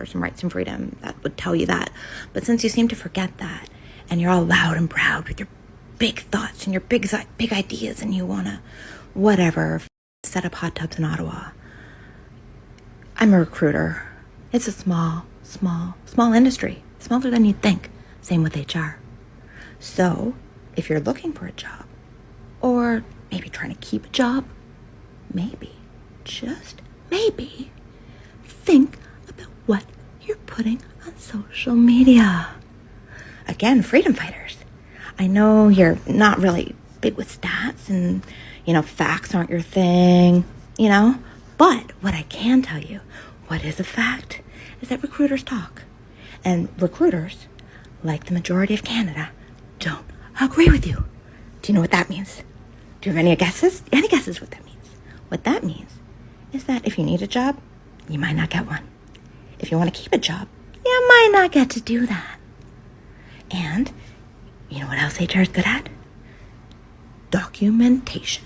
some rights and freedom that would tell you that. But since you seem to forget that, and you're all loud and proud with your big thoughts and your big ideas, and you want to, whatever, set up hot tubs in Ottawa. I'm a recruiter. It's a small industry. Smaller than you'd think. Same with HR. So, if you're looking for a job, or maybe trying to keep a job, maybe, just maybe, think about what you're putting on social media. Again, freedom fighters. I know you're not really big with stats and, facts aren't your thing, but what I can tell you, what is a fact, is that recruiters talk. And recruiters, like the majority of Canada, don't agree with you. Do you know what that means? Do you have any guesses? Any guesses what that means? What that means is that if you need a job, you might not get one. If you want to keep a job, you might not get to do that. And you know what else HR is good at? Documentation.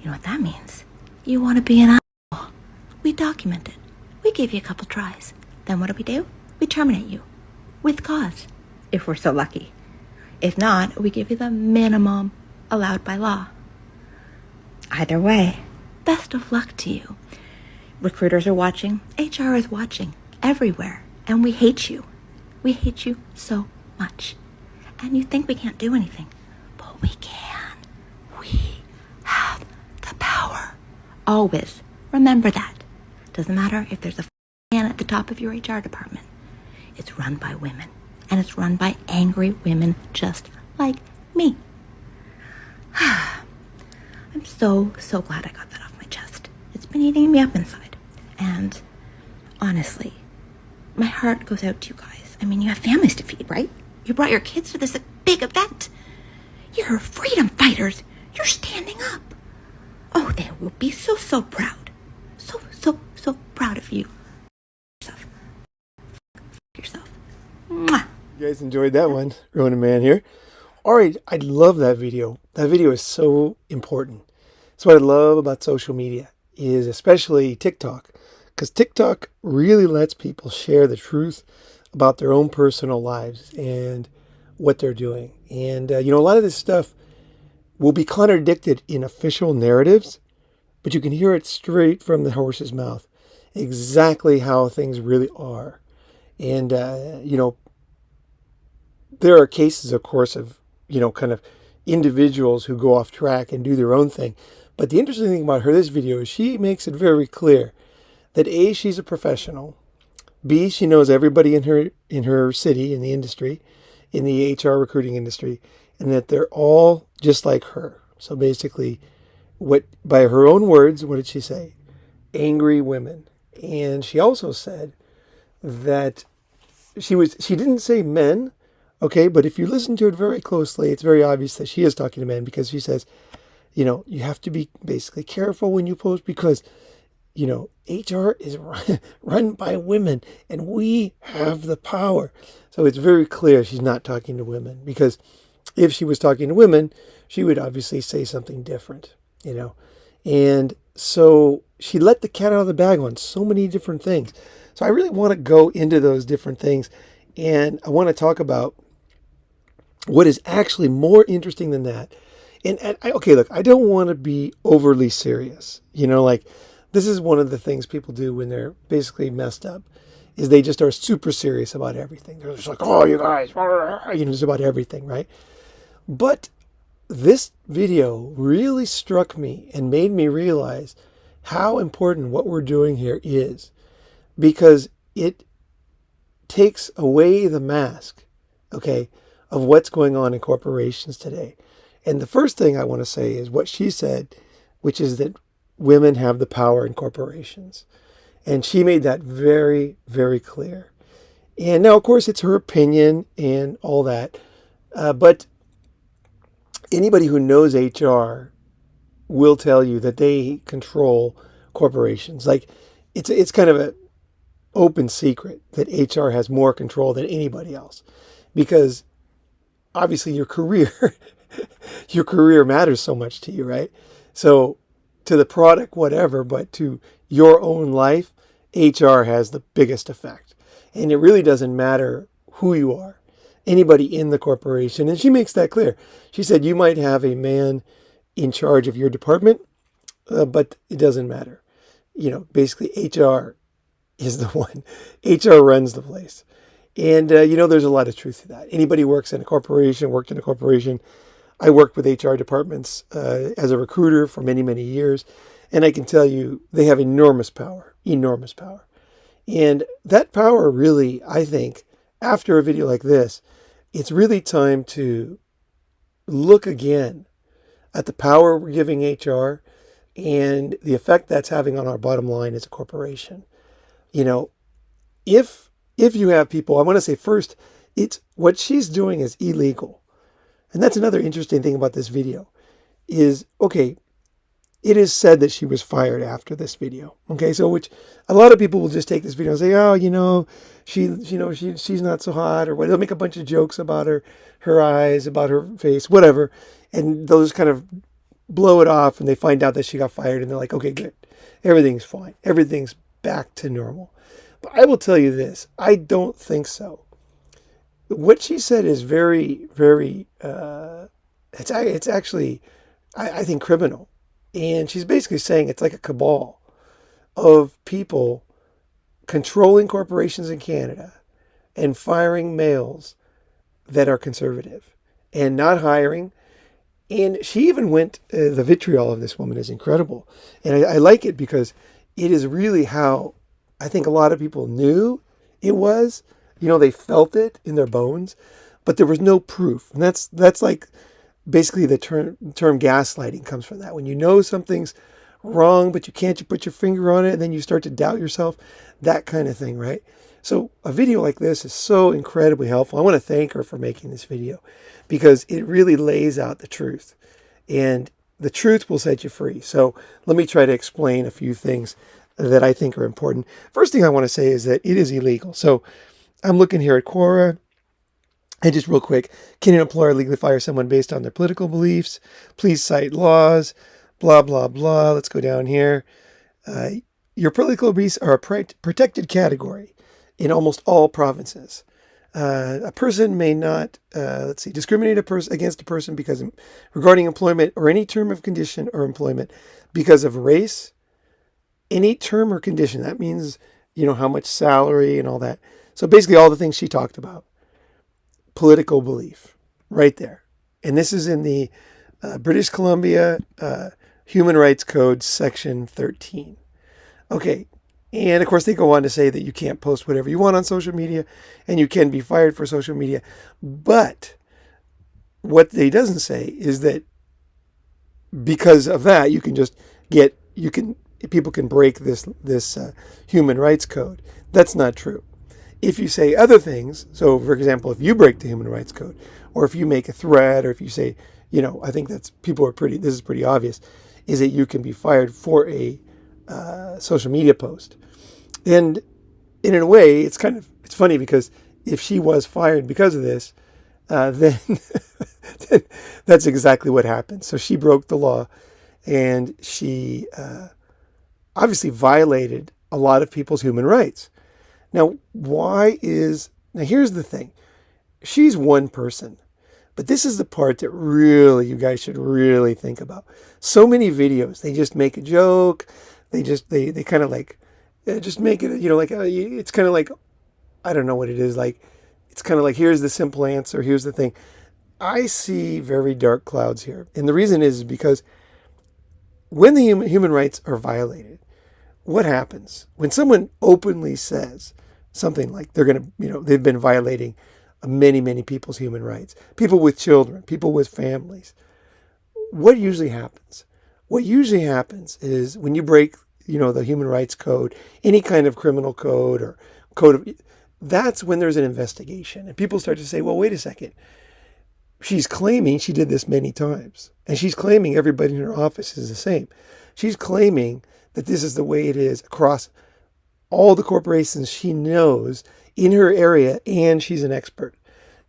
You know what that means? You want to be an asshole. We document it. We give you a couple tries. Then what do? We terminate you. With cause, if we're so lucky. If not, we give you the minimum allowed by law. Either way, best of luck to you. Recruiters are watching. HR is watching. Everywhere. And we hate you. We hate you so much. And you think we can't do anything. But we can. We have the power. Always. Remember that. Doesn't matter if there's a man at the top of your HR department. It's run by women. And it's run by angry women just like me. I'm so glad I got that off my chest. It's been eating me up inside. And honestly, my heart goes out to you guys. I mean, you have families to feed, right? You brought your kids to this big event. You're freedom fighters. You're standing up. Oh, they will be so proud. So proud of you. Yourself. Mwah. You guys enjoyed that one. Ronin Man here. All right, I love that video. That video is so important. That's what I love about social media, is especially TikTok. Because TikTok really lets people share the truth about their own personal lives and what they're doing. And, a lot of this stuff will be contradicted in official narratives, but you can hear it straight from the horse's mouth, exactly how things really are. And, there are cases, of course, of, kind of individuals who go off track and do their own thing. But the interesting thing about this video is she makes it very clear that A, she's a professional. B, she knows everybody in her city, in the industry, in the HR recruiting industry, and that they're all just like her. So basically, by her own words, what did she say? Angry women. And she also said that she didn't say men, okay, but if you listen to it very closely, it's very obvious that she is talking to men, because she says, you have to be basically careful when you post, because HR is run by women and we have the power. So it's very clear she's not talking to women, because if she was talking to women, she would obviously say something different, And so she let the cat out of the bag on so many different things. So I really want to go into those different things, and I want to talk about what is actually more interesting than that. And okay, look, I don't want to be overly serious. This is one of the things people do when they're basically messed up, is they just are super serious about everything. They're just like, oh, you guys, just about everything, right? But this video really struck me and made me realize how important what we're doing here is, because it takes away the mask, okay, of what's going on in corporations today. And the first thing I want to say is what she said, which is that women have the power in corporations. And she made that very, very clear. And now, of course, it's her opinion and all that. But anybody who knows HR will tell you that they control corporations. Like, it's kind of an open secret that HR has more control than anybody else, because obviously your career matters so much to you, right? So to the product, whatever, but to your own life, HR has the biggest effect. And it really doesn't matter who you are, anybody in the corporation. And she makes that clear. She said, you might have a man in charge of your department, but it doesn't matter. Basically HR is the one. HR runs the place. And, there's a lot of truth to that. Anybody worked in a corporation. I worked with HR departments as a recruiter for many, many years. And I can tell you, they have enormous power. And that power really, I think, after a video like this, it's really time to look again at the power we're giving HR and the effect that's having on our bottom line as a corporation. If you have people, I want to say first, it's what she's doing is illegal. And that's another interesting thing about this video is, okay, it is said that she was fired after this video. Okay, so which a lot of people will just take this video and say, oh, she's not so hot, or what. They'll make a bunch of jokes about her eyes, about her face, whatever, and they'll just kind of blow it off, and they find out that she got fired, and they're like, okay, good, everything's fine, everything's back to normal. But I will tell you this, I don't think so. What she said is very, very, it's actually, I think, criminal. And she's basically saying it's like a cabal of people controlling corporations in Canada and firing males that are conservative and not hiring. And she even went, the vitriol of this woman is incredible. And I like it because it is really how I think a lot of people knew it was. They felt it in their bones, but there was no proof. And that's like, basically the term gaslighting comes from that. When you know something's wrong, but you can't put your finger on it, and then you start to doubt yourself, that kind of thing, right? So a video like this is so incredibly helpful. I want to thank her for making this video because it really lays out the truth. And the truth will set you free. So let me try to explain a few things that I think are important. First thing I want to say is that it is illegal. So I'm looking here at Quora. And just real quick, can an employer legally fire someone based on their political beliefs? Please cite laws, blah, blah, blah. Let's go down here. Your political beliefs are a protected category in almost all provinces. A person may not, discriminate against a person regarding employment or any term of condition or employment because of race, any term or condition. That means, how much salary and all that. So basically all the things she talked about. Political belief right there. And this is in the British Columbia Human Rights Code, Section 13. Okay. And of course, they go on to say that you can't post whatever you want on social media and you can be fired for social media. But what they doesn't say is that because of that, people can break this human rights code. That's not true. If you say other things, so for example, if you break the human rights code, or if you make a threat, or if you say, I think this is pretty obvious, is that you can be fired for a social media post. And in a way, it's funny because if she was fired because of this, then that's exactly what happened. So she broke the law, and she obviously violated a lot of people's human rights. Now, here's the thing. She's one person, but this is the part that really you guys should really think about. So many videos, they just make a joke. They kind of like, just make it, it's kind of like, I don't know what it is. Like, it's kind of like, here's the simple answer. Here's the thing. I see very dark clouds here. And the reason is because when the human rights are violated, what happens? When someone openly says something like they've been violating many, many people's human rights, people with children, people with families, what usually happens? What usually happens is when you break, the human rights code, any kind of criminal code or that's when there's an investigation. And people start to say, well, wait a second. She's claiming she did this many times. And she's claiming everybody in her office is the same. She's claiming that this is the way it is across all the corporations she knows in her area, and she's an expert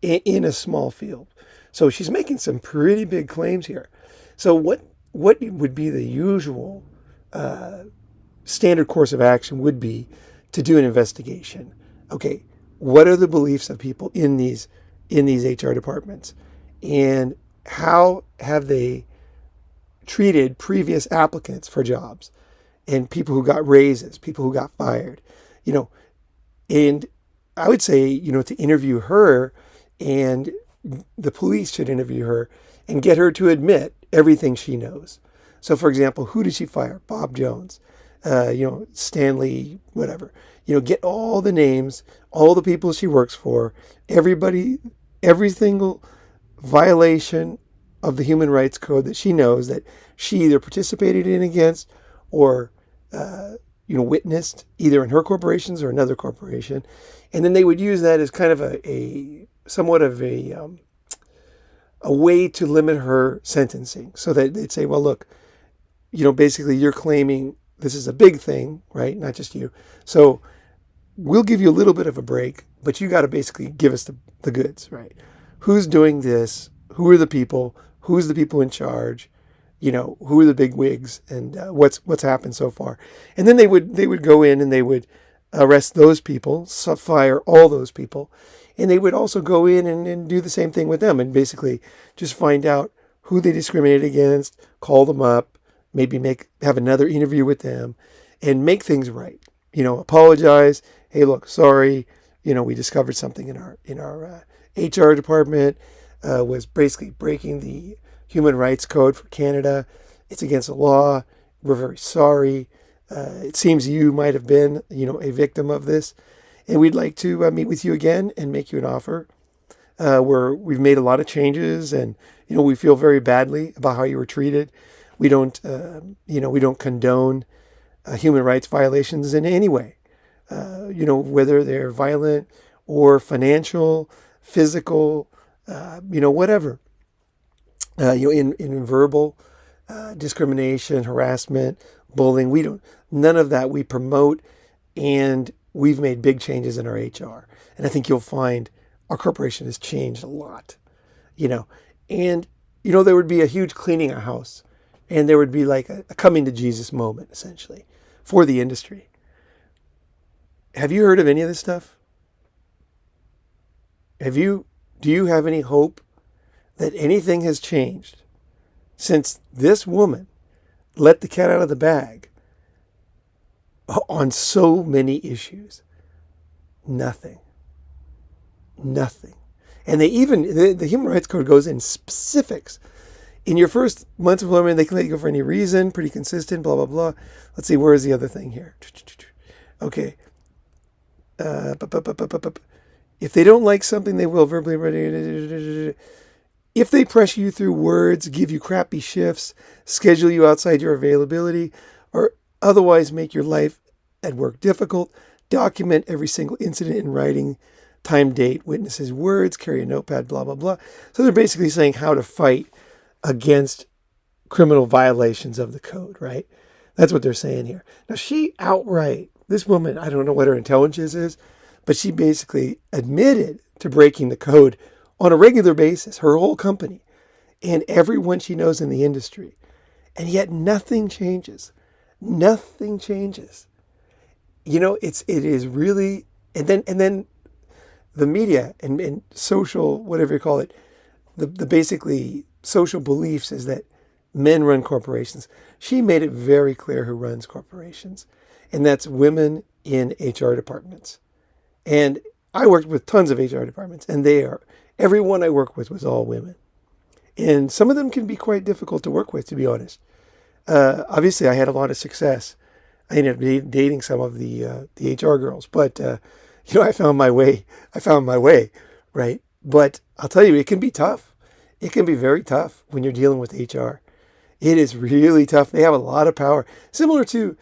in a small field. So she's making some pretty big claims here. So what would be the usual standard course of action would be to do an investigation. Okay, what are the beliefs of people in these HR departments, and how have they treated previous applicants for jobs, and people who got raises, people who got fired, you know, and I would say, to interview her, and the police should interview her and get her to admit everything she knows. So, for example, who did she fire? Bob Jones, Stanley, whatever. Get all the names, all the people she works for, everybody, every single violation of the Human Rights Code that she knows that she either participated in against or witnessed either in her corporations or another corporation, and then they would use that as kind of a somewhat of a way to limit her sentencing, so that they'd say, well, look, basically you're claiming this is a big thing, right? Not just you. So we'll give you a little bit of a break, but you got to basically give us the goods, right? Who's doing this? Who are the people? Who's the people in charge? Who are the big wigs, and what's happened so far? And then they would go in and they would arrest those people, fire all those people, and they would also go in and do the same thing with them, and basically just find out who they discriminated against, call them up, maybe have another interview with them, and make things right. Apologize. Hey, look, sorry. We discovered something in our HR department was basically breaking the Human Rights Code for Canada. It's against the law. We're very sorry. It seems you might have been, a victim of this, and we'd like to meet with you again and make you an offer. We've made a lot of changes, and we feel very badly about how you were treated. We don't condone human rights violations in any way. Whether they're violent or financial, physical, whatever. In verbal discrimination, harassment, bullying, none of that we promote, and we've made big changes in our HR. And I think you'll find our corporation has changed a lot, and, there would be a huge cleaning of house, and there would be like a coming to Jesus moment, essentially, for the industry. Have you heard of any of this stuff? Do you have any hope that anything has changed since this woman let the cat out of the bag on so many issues? Nothing. And the Human Rights Code goes in specifics. In your first months of employment, they can let you go for any reason, pretty consistent, blah, blah, blah. Let's see, where is the other thing here? Okay. If they don't like something, they will verbally. If they pressure you through words, give you crappy shifts, schedule you outside your availability, or otherwise make your life at work difficult, document every single incident in writing, time, date, witnesses, words, carry a notepad, blah, blah, blah. So they're basically saying how to fight against criminal violations of the code, right? That's what they're saying here. Now, this woman, I don't know what her intelligence is, but she basically admitted to breaking the code on a regular basis, her whole company, and everyone she knows in the industry. And yet nothing changes. Nothing changes. It is really, and then the media and social, whatever you call it, the basically social beliefs is that men run corporations. She made it very clear who runs corporations, and that's women in HR departments. And I worked with tons of HR departments, and everyone I worked with was all women. And some of them can be quite difficult to work with, to be honest. Obviously, I had a lot of success. I ended up dating some of the HR girls, but I found my way. Right? But I'll tell you, it can be tough. It can be very tough when you're dealing with HR. It is really tough. They have a lot of power, similar to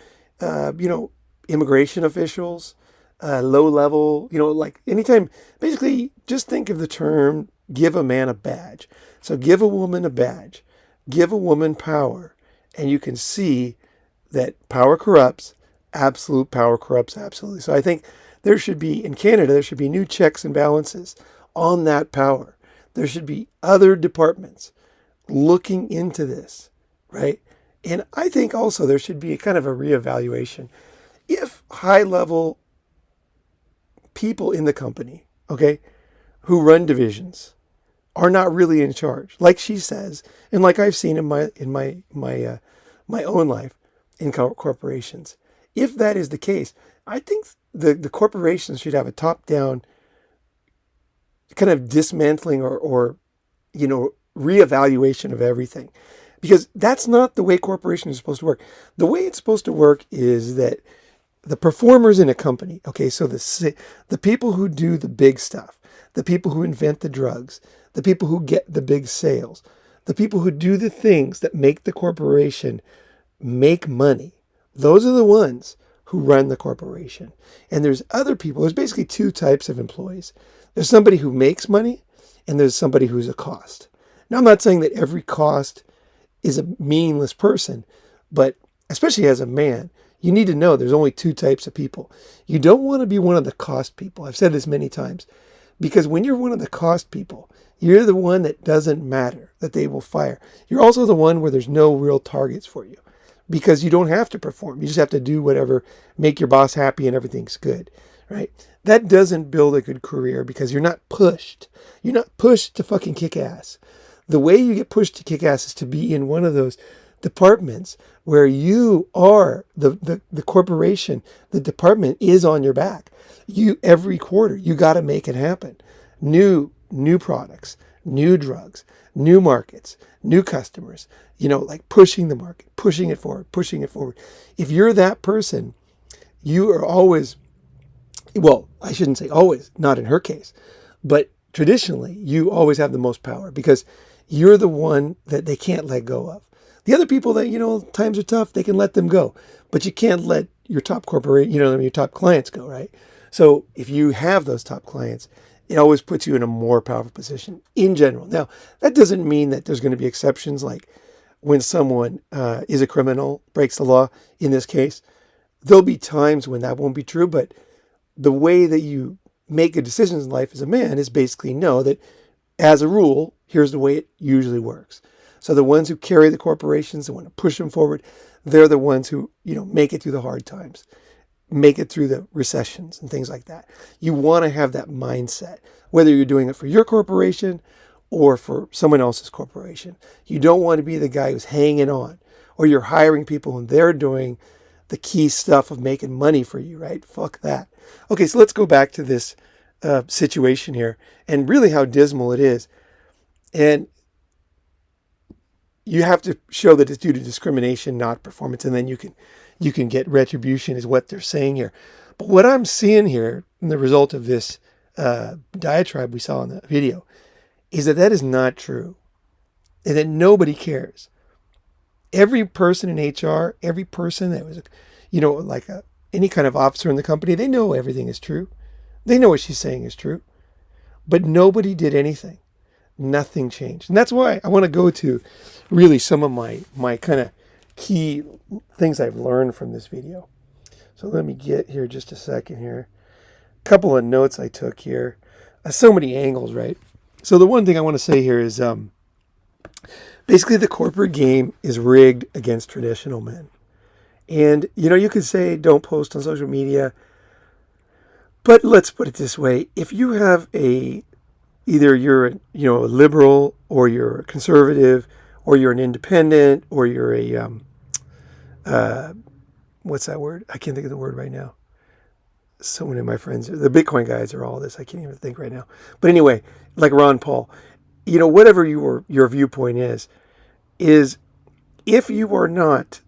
immigration officials, low level. Like anytime. Basically, just think of the term "give a man a badge." So give a woman a badge, give a woman power, and you can see that power corrupts. Absolute power corrupts absolutely. So I think in Canada, there should be new checks and balances on that power. There should be other departments looking into this, right? And I think also there should be a kind of a reevaluation. If high level people in the company, okay, who run divisions are not really in charge, like she says, and like I've seen in my own life in corporations. If that is the case, I think the corporations should have a top-down kind of dismantling or reevaluation of everything, because that's not the way corporations are supposed to work. The way it's supposed to work is that the performers in a company, okay, so the people who do the big stuff, the people who invent the drugs, the people who get the big sales, the people who do the things that make the corporation make money, those are the ones who run the corporation. And there's other people. There's basically two types of employees. There's somebody who makes money, and there's somebody who's a cost. Now, I'm not saying that every cost is a meaningless person, but especially as a man, you need to know there's only two types of people. You don't want to be one of the cost people. I've said this many times, because when you're one of the cost people, you're the one that doesn't matter, that they will fire. You're also the one where there's no real targets for you, because you don't have to perform. You just have to do whatever, make your boss happy, and everything's good, right? That doesn't build a good career, because you're not pushed. You're not pushed to fucking kick ass. The way you get pushed to kick ass is to be in one of those departments where you are the corporation. The department is on your back. You, every quarter, you got to make it happen. New products, new drugs, new markets, new customers, like pushing the market, pushing it forward. If you're that person, you are always, well, I shouldn't say always, not in her case, but traditionally, you always have the most power, because you're the one that they can't let go of. The other people that, times are tough, they can let them go, but you can't let your top your top clients go, right? So if you have those top clients, it always puts you in a more powerful position in general. Now, that doesn't mean that there's going to be exceptions, like when someone is a criminal, breaks the law. In this case, there'll be times when that won't be true, but the way that you make a decision in life as a man is basically know that, as a rule, here's the way it usually works. So the ones who carry the corporations, the ones who push them forward, they're the ones who, make it through the hard times, make it through the recessions and things like that. You want to have that mindset, whether you're doing it for your corporation or for someone else's corporation. You don't want to be the guy who's hanging on, or you're hiring people and they're doing the key stuff of making money for you, right? Fuck that. Okay, so let's go back to this situation here, and really how dismal it is. And you have to show that it's due to discrimination, not performance, and then you can get retribution, is what they're saying here. But what I'm seeing here, in the result of this diatribe we saw in the video, is that is not true, and that nobody cares. Every person in HR, every person that was, any kind of officer in the company, they know everything is true. They know what she's saying is true, but nobody did anything. Nothing changed. And that's why I want to go to really some of my kind of key things I've learned from this video. So let me get here just a second here. A couple of notes I took here. So many angles, right? So the one thing I want to say here is basically the corporate game is rigged against traditional men. And, you could say don't post on social media, but let's put it this way. If you have either you're a liberal, or you're a conservative, or you're an independent, or you're a, what's that word? I can't think of the word right now. So many of my friends, the Bitcoin guys, are all this. I can't even think right now. But anyway, like Ron Paul, whatever your viewpoint is if you are not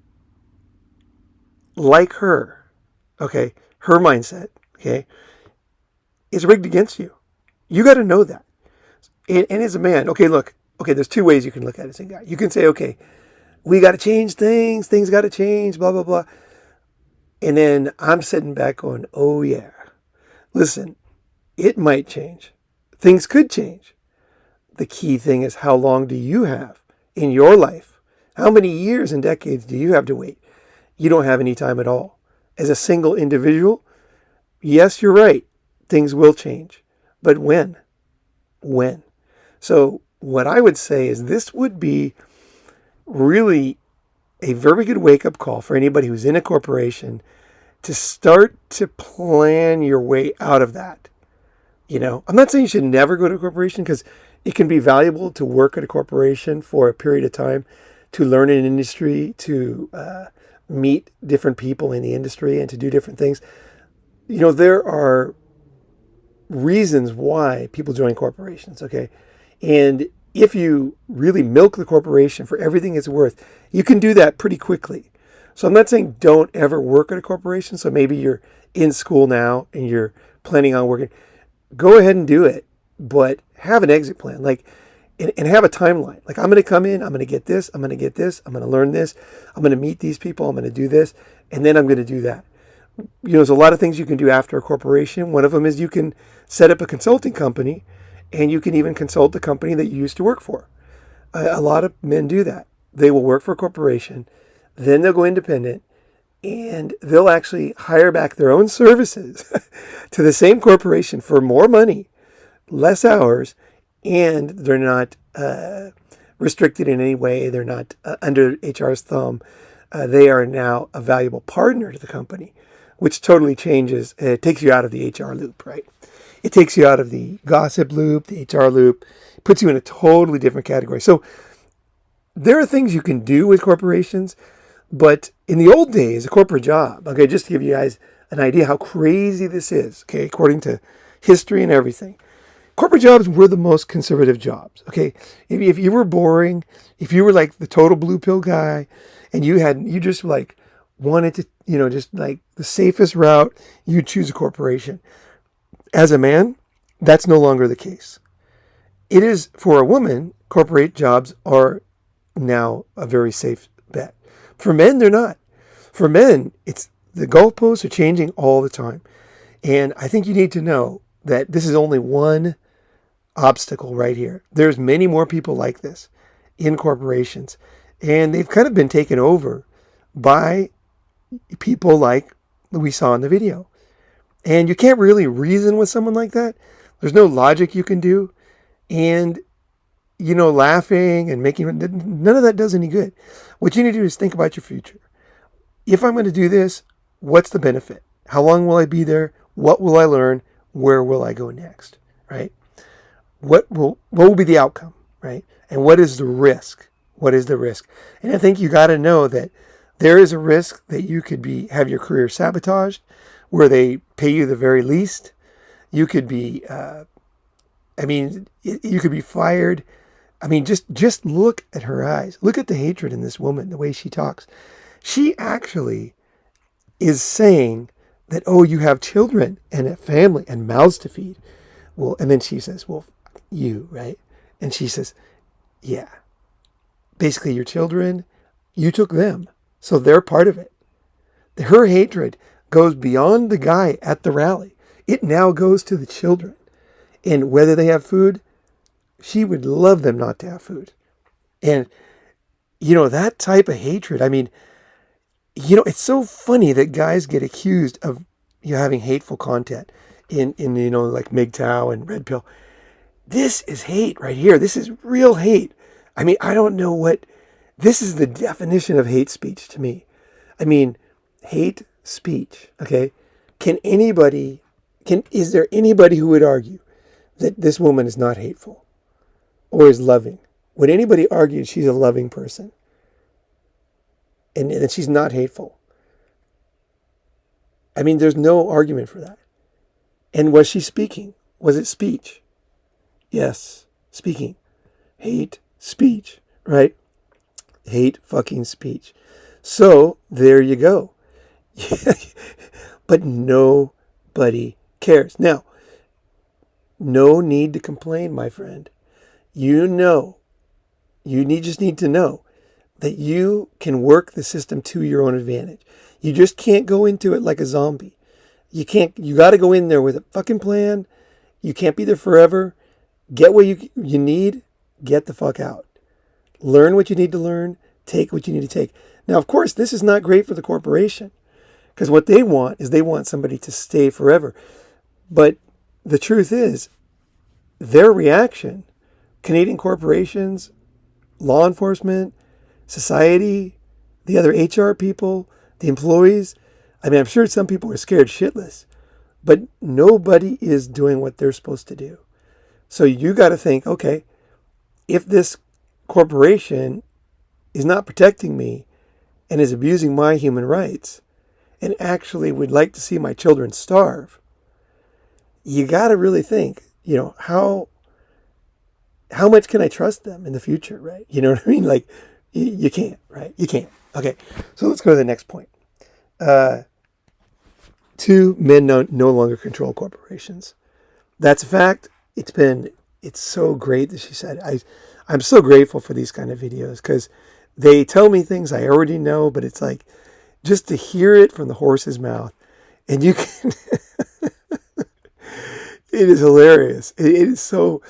like her, okay, her mindset, okay, is rigged against you. You got to know that. And as a man, there's two ways you can look at it as a guy. You can say, okay, we got to change things got to change, blah, blah, blah. And then I'm sitting back going, oh yeah, listen, it might change. Things could change. The key thing is, how long do you have in your life? How many years and decades do you have to wait? You don't have any time at all. As a single individual, yes, you're right. Things will change. But when? When? So what I would say is this would be really a very good wake-up call for anybody who's in a corporation to start to plan your way out of that. I'm not saying you should never go to a corporation, because it can be valuable to work at a corporation for a period of time, to learn an industry, to meet different people in the industry, and to do different things. There are reasons why people join corporations, okay? And if you really milk the corporation for everything it's worth, you can do that pretty quickly. So I'm not saying don't ever work at a corporation. So maybe you're in school now and you're planning on working. Go ahead and do it, but have an exit plan, and have a timeline. Like, I'm going to come in, I'm going to get this, I'm going to get this, I'm going to learn this, I'm going to meet these people, I'm going to do this, and then I'm going to do that. There's a lot of things you can do after a corporation. One of them is you can set up a consulting company, and you can even consult the company that you used to work for. A lot of men do that. They will work for a corporation, then they'll go independent, and they'll actually hire back their own services to the same corporation for more money, less hours, and they're not restricted in any way. They're not under HR's thumb. They are now a valuable partner to the company, which totally changes. It takes you out of the HR loop, right? It takes you out of the gossip loop, the HR loop, puts you in a totally different category. So there are things you can do with corporations, but in the old days, a corporate job, okay, just to give you guys an idea how crazy this is, okay, according to history and everything, corporate jobs were the most conservative jobs, okay? If you were boring, if you were like the total blue pill guy, and you just like wanted to, just like the safest route, you'd choose a corporation. As a man, that's no longer the case. It is for a woman, corporate jobs are now a very safe bet. For men, they're not. For men, it's the goalposts are changing all the time. And I think you need to know that this is only one obstacle right here. There's many more people like this in corporations, and they've kind of been taken over by people like we saw in the video. And you can't really reason with someone like that. There's no logic you can do. And, laughing and making, none of that does any good. What you need to do is think about your future. If I'm going to do this, what's the benefit? How long will I be there? What will I learn? Where will I go next? Right? What will be the outcome? Right? And what is the risk? What is the risk? And I think you got to know that there is a risk that you could have your career sabotaged, where they pay you the very least. You could be, you could be fired. Just look at her eyes. Look at the hatred in this woman, the way she talks. She actually is saying that, oh, you have children and a family and mouths to feed. Well, and then she says, well, you, right? And she says, yeah, basically your children, you took them. So they're part of it. Her hatred goes beyond the guy at the rally. It now goes to the children. And whether they have food, she would love them not to have food. And, that type of hatred, it's so funny that guys get accused of having hateful content in like MGTOW and Red Pill. This is hate right here. This is real hate. I don't know this is the definition of hate speech to me. Hate speech, okay? Is there anybody who would argue that this woman is not hateful or is loving? Would anybody argue she's a loving person and that she's not hateful? There's no argument for that. And was she speaking? Was it speech? Yes, speaking. Hate speech, right? Hate fucking speech. So there you go. But nobody cares. Now, no need to complain, my friend. You just need to know that you can work the system to your own advantage. You just can't go into it like a zombie. You got to go in there with a fucking plan. You can't be there forever. Get what you need. Get the fuck out. Learn what you need to learn. Take what you need to take. Now, of course, this is not great for the corporation, because what they want is somebody to stay forever. But the truth is, their reaction, Canadian corporations, law enforcement, society, the other HR people, the employees, I mean, I'm sure some people are scared shitless, but nobody is doing what they're supposed to do. So you got to think, okay, if this corporation is not protecting me and is abusing my human rights and actually would like to see my children starve, you got to really think, how much can I trust them in the future, right? You know what I mean? Like, you can't, right? You can't. Okay, so let's go to the next point. 2, men no longer control corporations. That's a fact. It's so great that she said. I'm so grateful for these kind of videos because they tell me things I already know, but it's like just to hear it from the horse's mouth, and you can. It is hilarious. It is so.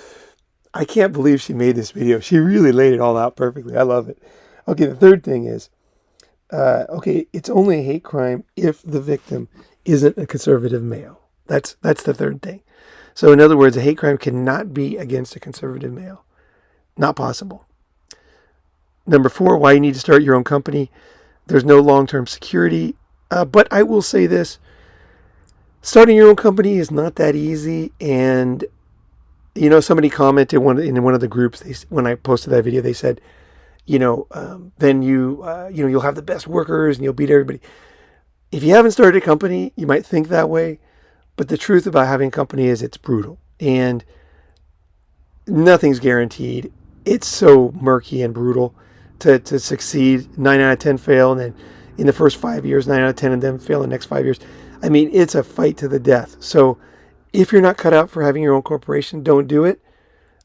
I can't believe she made this video. She really laid it all out perfectly. I love it. Okay, the third thing is, it's only a hate crime if the victim isn't a conservative male. That's the third thing. So in other words, a hate crime cannot be against a conservative male. Not possible. Number 4, why you need to start your own company. There's no long-term security. But I will say this. Starting your own company is not that easy. And, somebody commented in one of the groups, when I posted that video, they said, then you'll have the best workers and you'll beat everybody. If you haven't started a company, you might think that way. But the truth about having a company is it's brutal and nothing's guaranteed. It's so murky and brutal to succeed. 9 out of 10 fail. And then in the first 5 years, 9 out of 10 of them fail in the next 5 years. I mean, it's a fight to the death. So if you're not cut out for having your own corporation, don't do it.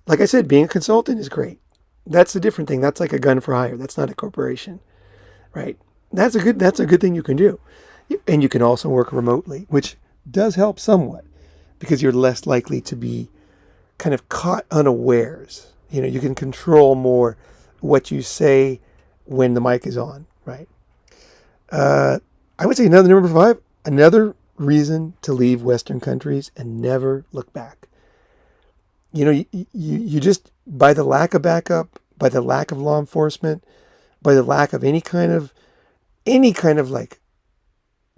Like I said, being a consultant is great. That's a different thing. That's like a gun for hire. That's not a corporation, right? That's a good thing you can do. And you can also work remotely, which does help somewhat because you're less likely to be kind of caught unawares. You can control more what you say when the mic is on, right? I would say number 5, another reason to leave Western countries and never look back. You just, by the lack of backup, by the lack of law enforcement, by the lack of any kind of like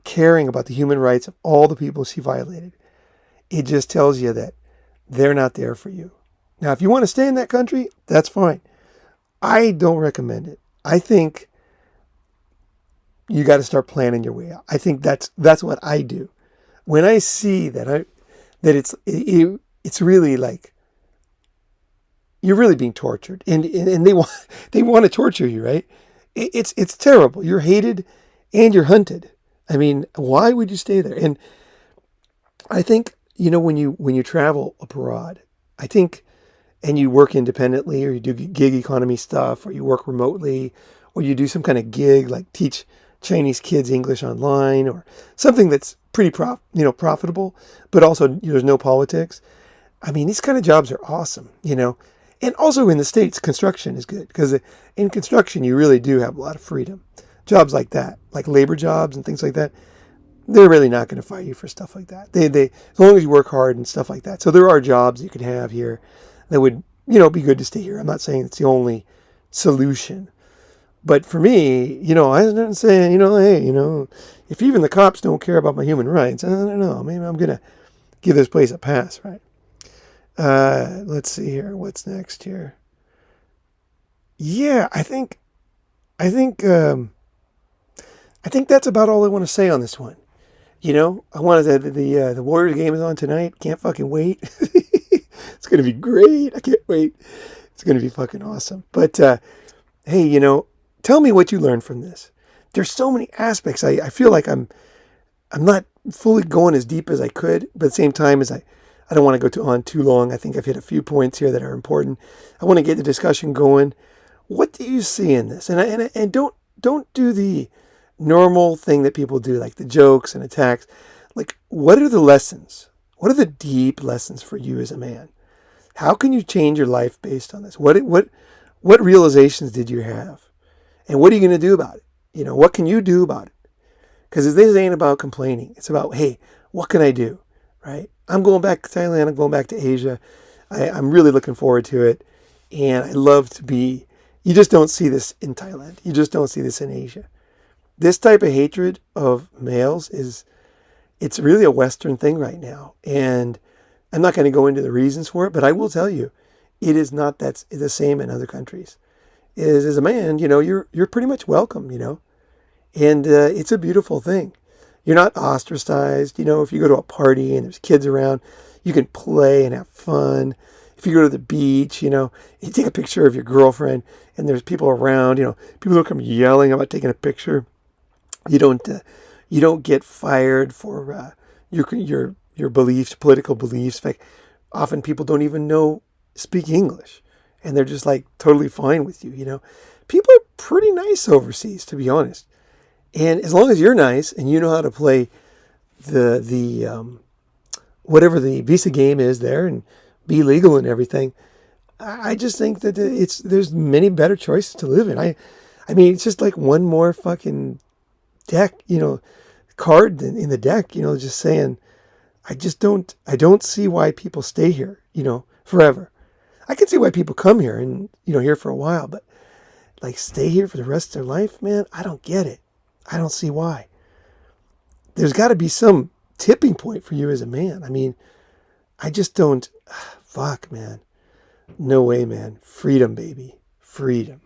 caring about the human rights of all the people she violated, it just tells you that they're not there for you. Now, if you want to stay in that country, that's fine. I don't recommend it. I think you got to start planning your way out. I think that's what I do. When I see that it's really like you're really being tortured, and they want to torture you, right? It's terrible. You're hated and you're hunted. I mean, why would you stay there? And I think when you travel abroad, I think, and you work independently, or you do gig economy stuff, or you work remotely, or you do some kind of gig like teach Chinese kids English online, or something that's pretty profitable, but also there's no politics. I mean, these kind of jobs are awesome, And also in the States, construction is good because in construction you really do have a lot of freedom. Jobs like that, like labor jobs and things like that, they're really not going to fire you for stuff like that. They as long as you work hard and stuff like that. So there are jobs you could have here that would be good to stay here. I'm not saying it's the only solution. But for me, I'm saying, hey, if even the cops don't care about my human rights, I don't know, maybe I'm going to give this place a pass, right? Let's see here. What's next here? Yeah, I think that's about all I want to say on this one. I wanted the Warriors game is on tonight. Can't fucking wait. It's going to be great. I can't wait. It's going to be fucking awesome. But, hey, tell me what you learned from this. There's so many aspects. I feel like I'm not fully going as deep as I could, but at the same time as I don't want to go on too long. I think I've hit a few points here that are important. I want to get the discussion going. What do you see in this? And don't do the normal thing that people do, like the jokes and attacks. Like, what are the lessons? What are the deep lessons for you as a man? How can you change your life based on this? What realizations did you have? And what are you going to do about it? What can you do about it? Because this ain't about complaining. It's about, hey, what can I do? Right? I'm going back to Thailand. I'm going back to Asia. I'm really looking forward to it. And I love to be, you just don't see this in Thailand. You just don't see this in Asia. this type of hatred of males it's really a Western thing right now. And I'm not going to go into the reasons for it, but I will tell you, it is not that's the same in other countries. Is as a man, you're pretty much welcome, and it's a beautiful thing. You're not ostracized. If you go to a party and there's kids around, you can play and have fun. If you go to the beach, you take a picture of your girlfriend and there's people around, people don't come yelling about taking a picture. You don't get fired for your beliefs, political beliefs. In fact, often people don't even speak English, and they're just like totally fine with you. People are pretty nice overseas, to be honest. And as long as you're nice and you know how to play the whatever the visa game is there and be legal and everything, I just think that there's many better choices to live in. I mean, it's just like one more fucking deck, card in the deck, just saying, I don't see why people stay here, forever. I can see why people come here and, here for a while, but like stay here for the rest of their life, man, I don't get it. I don't see why. There's got to be some tipping point for you as a man. I mean, I just don't, fuck, man. No way, man. Freedom, baby. Freedom.